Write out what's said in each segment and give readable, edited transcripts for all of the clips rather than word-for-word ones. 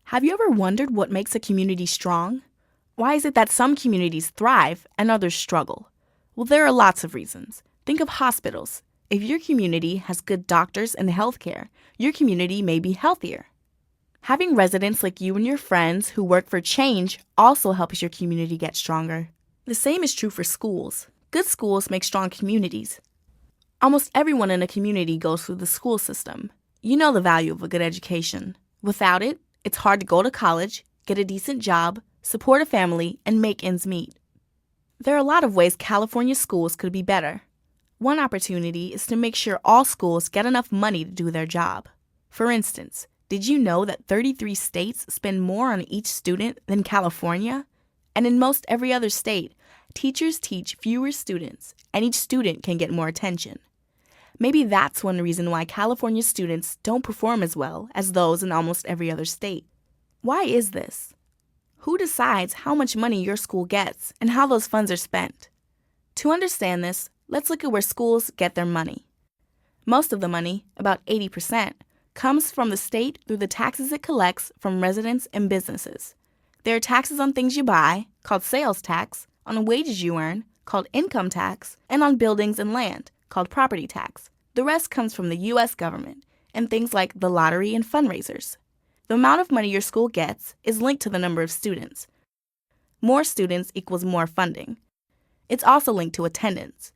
Have you ever wondered what makes a community strong? Why is it that some communities thrive and others struggle? Well, there are lots of reasons. Think of hospitals. If your community has good doctors and healthcare, your community may be healthier. Having residents like you and your friends who work for change also helps your community get stronger. The same is true for schools. Good schools make strong communities. Almost everyone in a community goes through the school system. You know the value of a good education. Without it, it's hard to go to college, get a decent job, support a family, and make ends meet. There are a lot of ways California schools could be better. One opportunity is to make sure all schools get enough money to do their job. For instance, did you know that 33 states spend more on each student than California? And in most every other state, teachers teach fewer students, and each student can get more attention. Maybe that's one reason why California students don't perform as well as those in almost every other state. Why is this? Who decides how much money your school gets and how those funds are spent? To understand this, let's look at where schools get their money. Most of the money, about 80%, comes from the state through the taxes it collects from residents and businesses. There are taxes on things you buy, called sales tax, on wages you earn, called income tax, and on buildings and land, called property tax. The rest comes from the U.S. government and things like the lottery and fundraisers. The amount of money your school gets is linked to the number of students. More students equals more funding. It's also linked to attendance.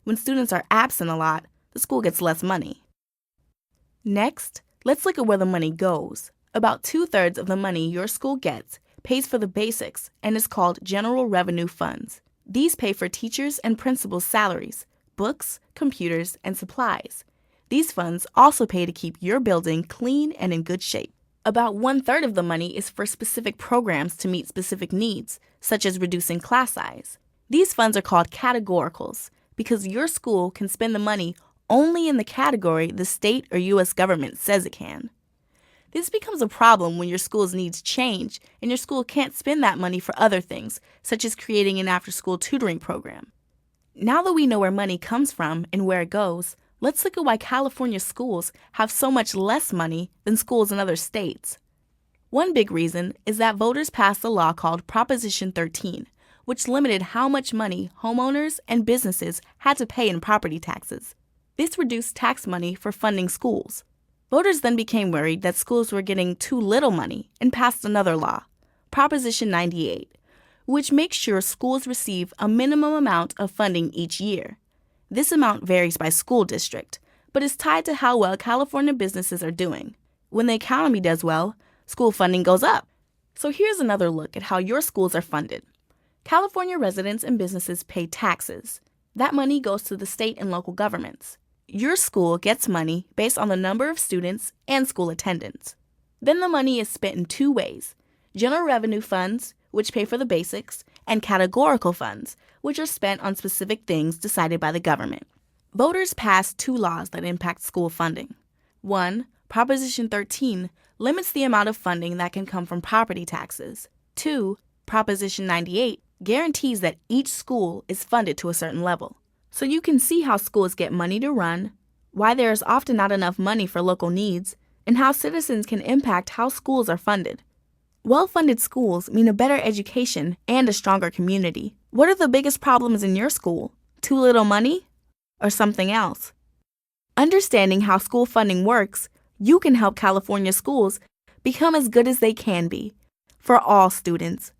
When students are absent a lot, the school gets less money. Next, let's look at where the money goes. About 2/3 of the money your school gets pays for the basics and is called general revenue funds. These pay for teachers and principals' salaries, books, computers, and supplies. These funds also pay to keep your building clean and in good shape. About 1/3 of the money is for specific programs to meet specific needs, such as reducing class size. These funds are called categoricals because your school can spend the money only in the category the state or U.S. government says it can. This becomes a problem when your school's needs change and your school can't spend that money for other things, such as creating an after-school tutoring program. Now that we know where money comes from and where it goes, let's look at why California schools have so much less money than schools in other states. One big reason is that voters passed a law called Proposition 13, which limited how much money homeowners and businesses had to pay in property taxes. This reduced tax money for funding schools. Voters then became worried that schools were getting too little money and passed another law, Proposition 98, which makes sure schools receive a minimum amount of funding each year. This amount varies by school district, but is tied to how well California businesses are doing. When the economy does well, school funding goes up. So here's another look at how your schools are funded. California residents and businesses pay taxes. That money goes to the state and local governments. Your school gets money based on the number of students and school attendance. Then the money is spent in two ways: general revenue funds, which pay for the basics, and categorical funds, which are spent on specific things decided by the government. Voters passed two laws that impact school funding. One, Proposition 13, limits the amount of funding that can come from property taxes. Two, Proposition 98, guarantees that each school is funded to a certain level. So you can see how schools get money to run, why there is often not enough money for local needs, and how citizens can impact how schools are funded. Well-funded schools mean a better education and a stronger community. What are the biggest problems in your school? Too little money? Or something else? Understanding how school funding works, you can help California schools become as good as they can be for all students.